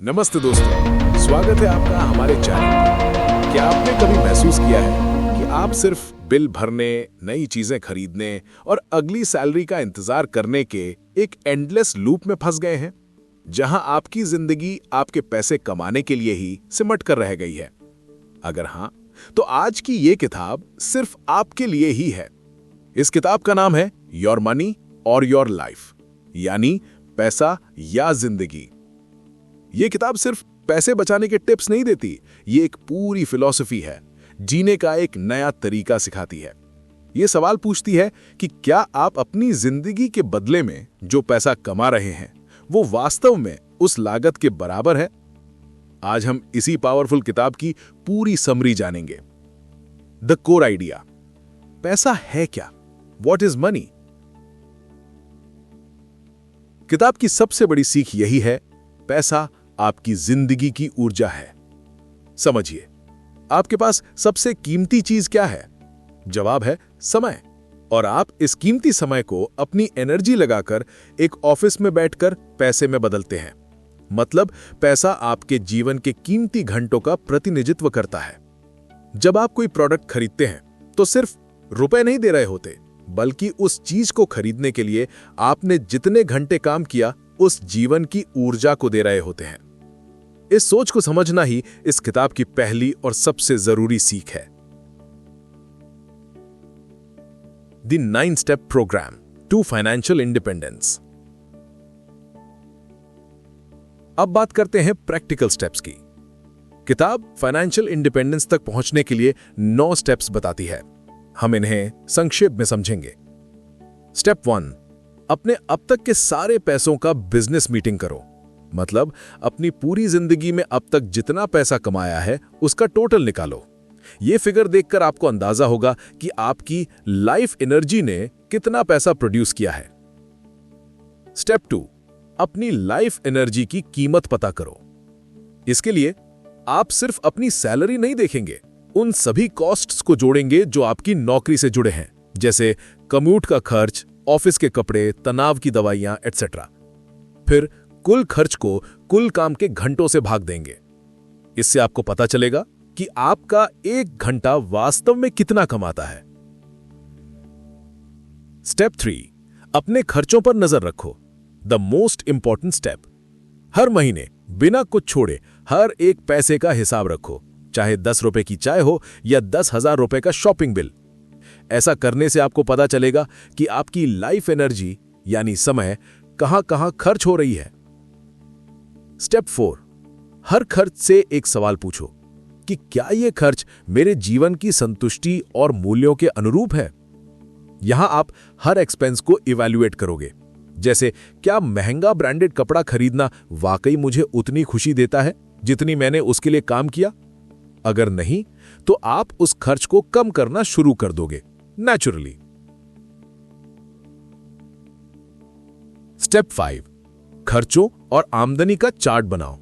नमस्ते दोस्तों, स्वागत है आपका हमारे चैनल पर। क्या आपने कभी महसूस किया है कि आप सिर्फ बिल भरने, नई चीजें खरीदने और अगली सैलरी का इंतजार करने के एक एंडलेस लूप में फंस गए हैं, जहां आपकी जिंदगी आपके पैसे कमाने के लिए ही सिमट कर रह गई है? अगर हां, तो आज की ये किताब सिर्फ आपके लिए ही है। इस किताब का नाम है योर मनी और योर लाइफ, यानी पैसा या जिंदगी। ये किताब सिर्फ पैसे बचाने के टिप्स नहीं देती, ये एक पूरी फिलॉसफी है, जीने का एक नया तरीका सिखाती है। ये सवाल पूछती है कि क्या आप अपनी जिंदगी के बदले में जो पैसा कमा रहे हैं, वो वास्तव में उस लागत के बराबर है? आज हम इसी पावरफुल किताब की पूरी समरी जानेंगे। द कोर आइडिया, पैसा है क्या? What is money? किताब की सबसे बड़ी सीख यही है, पैसा आपकी जिंदगी की ऊर्जा है। समझिए, आपके पास सबसे कीमती चीज क्या है? जवाब है समय। और आप इस कीमती समय को अपनी एनर्जी लगाकर एक ऑफिस में बैठकर पैसे में बदलते हैं। मतलब पैसा आपके जीवन के कीमती घंटों का प्रतिनिधित्व करता है। जब आप कोई प्रोडक्ट खरीदते हैं तो सिर्फ रुपए नहीं दे रहे होते, बल्कि उस चीज को खरीदने के लिए आपने जितने घंटे काम किया, उस जीवन की ऊर्जा को दे रहे होते हैं। इस सोच को समझना ही इस किताब की पहली और सबसे जरूरी सीख है। The 9 step program to financial independence. अब बात करते हैं प्रैक्टिकल स्टेप्स की। किताब फाइनेंशियल इंडिपेंडेंस तक पहुंचने के लिए 9 स्टेप्स बताती है। हम इन्हें संक्षेप में समझेंगे। स्टेप 1, अपने अब तक के सारे पैसों का बिजनेस मीटिंग करो। मतलब अपनी पूरी जिंदगी में अब तक जितना पैसा कमाया है उसका टोटल निकालो। यह फिगर देखकर आपको अंदाजा होगा कि आपकी लाइफ एनर्जी ने कितना पैसा प्रोड्यूस किया है। स्टेप 2, अपनी लाइफ एनर्जी की कीमत पता करो। इसके लिए आप सिर्फ अपनी सैलरी नहीं देखेंगे, उन सभी कॉस्ट्स को जोड़ेंगे जो आपकी नौकरी से जुड़े हैं, जैसे कम्यूट का खर्च, ऑफिस के कपड़े, तनाव की दवाइयां एटसेट्रा। फिर कुल खर्च को कुल काम के घंटों से भाग देंगे। इससे आपको पता चलेगा कि आपका 1 घंटा वास्तव में कितना कमाता है। स्टेप 3, अपने खर्चों पर नजर रखो। The most important step. हर महीने बिना कुछ छोड़े हर एक पैसे का हिसाब रखो, चाहे 10 रुपए की चाय हो या 10,000 रुपए का शॉपिंग बिल। ऐसा करने से आपको पता चलेगा कि आपकी लाइफ एनर्जी यानी समय कहां कहां खर्च हो रही है। स्टेप 4, हर खर्च से एक सवाल पूछो कि क्या यह खर्च मेरे जीवन की संतुष्टि और मूल्यों के अनुरूप है। यहां आप हर एक्सपेंस को इवैल्यूएट करोगे, जैसे क्या महंगा ब्रांडेड कपड़ा खरीदना वाकई मुझे उतनी खुशी देता है जितनी मैंने उसके लिए काम किया? अगर नहीं, तो आप उस खर्च को कम करना शुरू कर दोगे नेचुरली। स्टेप 5, खर्चों और आमदनी का चार्ट बनाओ।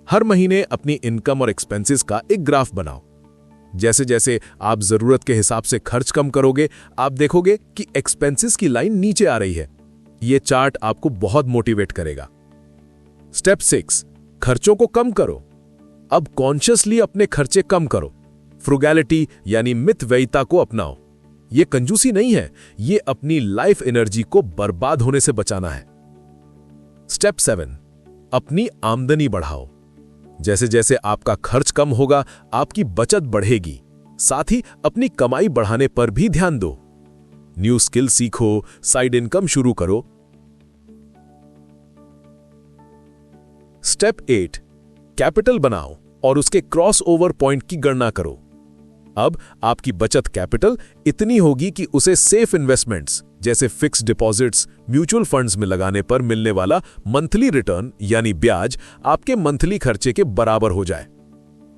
हर महीने अपनी इनकम और एक्सपेंसेस का एक ग्राफ बनाओ। जैसे जैसे आप जरूरत के हिसाब से खर्च कम करोगे, आप देखोगे कि एक्सपेंसेस की लाइन नीचे आ रही है। यह चार्ट आपको बहुत मोटिवेट करेगा। स्टेप 6, खर्चों को कम करो। अब कॉन्शियसली अपने खर्चे कम करो। फ्रुगैलिटी यानी मितव्ययिता को अपनाओ। यह कंजूसी नहीं है, यह अपनी लाइफ एनर्जी को बर्बाद होने से बचाना है। स्टेप 7, अपनी आमदनी बढ़ाओ। जैसे जैसे आपका खर्च कम होगा, आपकी बचत बढ़ेगी। साथ ही अपनी कमाई बढ़ाने पर भी ध्यान दो। न्यू स्किल सीखो, साइड इनकम शुरू करो। स्टेप 8, कैपिटल बनाओ और उसके क्रॉस ओवर पॉइंट की गणना करो। अब आपकी बचत कैपिटल इतनी होगी कि उसे सेफ इन्वेस्टमेंट्स जैसे फिक्स डिपॉजिट्स, म्यूचुअल फंड्स में लगाने पर मिलने वाला मंथली रिटर्न यानी ब्याज आपके मंथली खर्चे के बराबर हो जाए।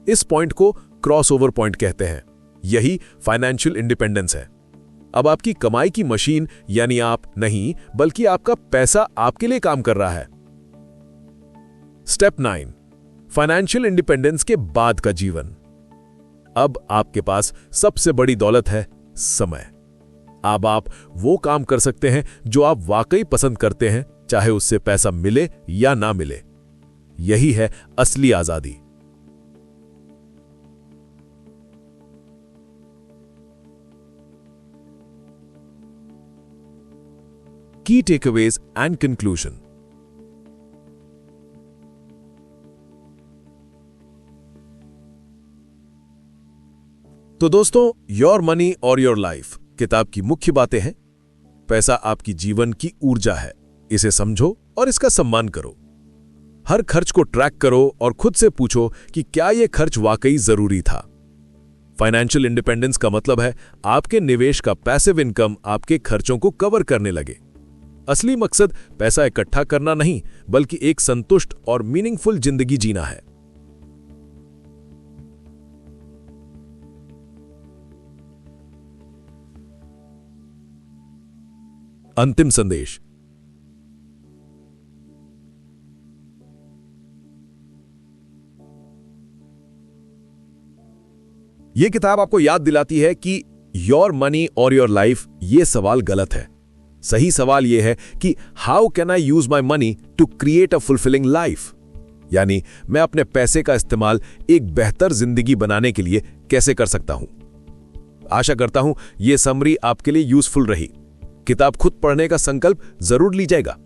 इस पॉइंट को क्रॉस ओवर पॉइंट कहते हैं। यही फाइनेंशियल इंडिपेंडेंस है। अब आपकी कमाई की मशीन यानी आप नहीं, बल्कि आपका पैसा आपके लिए काम कर रहा है। स्टेप 9, फाइनेंशियल इंडिपेंडेंस के बाद का जीवन। अब आपके पास सबसे बड़ी दौलत है समय। अब आप वो काम कर सकते हैं जो आप वाकई पसंद करते हैं, चाहे उससे पैसा मिले या ना मिले। यही है असली आजादी। की टेकअवेज एंड कंक्लूजन। तो दोस्तों, योर मनी और योर लाइफ किताब की मुख्य बातें हैं। पैसा आपकी जीवन की ऊर्जा है, इसे समझो और इसका सम्मान करो। हर खर्च को ट्रैक करो और खुद से पूछो कि क्या यह खर्च वाकई जरूरी था। फाइनेंशियल इंडिपेंडेंस का मतलब है आपके निवेश का पैसिव इनकम आपके खर्चों को कवर करने लगे। असली मकसद पैसा इकट्ठा करना नहीं, बल्कि एक संतुष्ट और मीनिंगफुल जिंदगी जीना है। अंतिम संदेश। यह किताब आपको याद दिलाती है कि योर मनी और योर लाइफ ये सवाल गलत है। सही सवाल यह है कि how can I use my money to create a fulfilling life, यानी मैं अपने पैसे का इस्तेमाल एक बेहतर जिंदगी बनाने के लिए कैसे कर सकता हूं। आशा करता हूं यह समरी आपके लिए यूजफुल रही। किताब खुद पढ़ने का संकल्प जरूर लीजिएगा।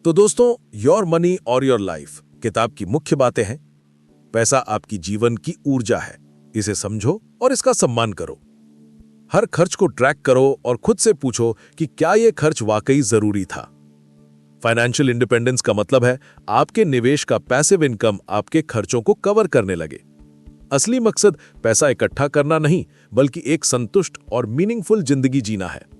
तो दोस्तों, योर मनी और योर लाइफ किताब की मुख्य बातें हैं। पैसा आपकी जीवन की ऊर्जा है, इसे समझो और इसका सम्मान करो। हर खर्च को ट्रैक करो और खुद से पूछो कि क्या यह खर्च वाकई जरूरी था। फाइनेंशियल इंडिपेंडेंस का मतलब है आपके निवेश का पैसिव इनकम आपके खर्चों को कवर करने लगे। असली मकसद पैसा इकट्ठा करना नहीं, बल्कि एक संतुष्ट और मीनिंगफुल जिंदगी जीना है।